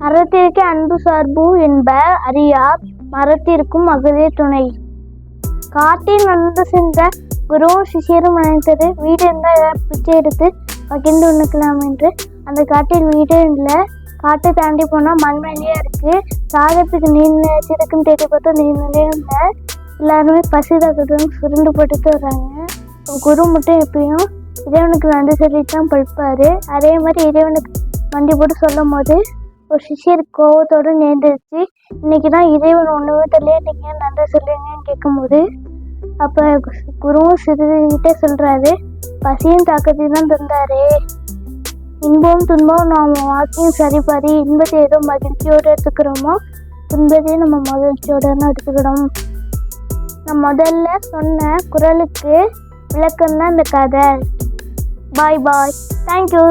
அறத்திற்கு அன்பு சார்பு என்ப அறியார் மரத்திற்கும் அகுதே துணை. காட்டில் நடந்து சென்ற குருவும் சிஷியரும் நினைத்தது, வீடு இருந்தால் பிச்சை எடுத்து பகிர்ந்து உண்ணுக்கலாம் என்று. அந்த காட்டில் வீடு இல்லை. காட்டை தாண்டி போனால் மண்வெளியா இருக்கு. சாதத்துக்கு நீர் சிறக்கும் தேடி பார்த்தா நீர்நிலையும் இல்லை. எல்லாருமே பசி தாக்கத்துன்னு சுருண்டு போட்டுட்டு வர்றாங்க. குரு மட்டும் எப்பயும் இறைவனுக்கு நன்றி சொல்லிட்டு தான் பழிப்பாரு. அதே மாதிரி இறைவனுக்கு வண்டி போட்டு சொல்லும் போது ஒரு சிஷியர் கோவத்தோடு நேர்ந்துருச்சு. இன்னைக்கு தான் இறைவன் ஒன்றுமே தெரியல, நீங்கள் நன்றி சொல்லுங்கன்னு கேட்கும்போது அப்போ குருவும் சிறிதுகிட்டே சொல்கிறாரு, பசியும் தாக்கத்தையும் தான் தந்தாரு. இன்பமும் துன்பமும் நாம் வாழ்க்கையும் சரிபாரி. இன்பத்தை ஏதோ மகிழ்ச்சியோடு எடுத்துக்கிறோமோ, துன்பத்தையும் நம்ம மகிழ்ச்சியோடு தான் எடுத்துக்கிறோம். நான் முதல்ல சொன்ன குரலுக்கு விளக்கம் தான் இந்த கதை. பாய் பாய். தேங்க்யூ.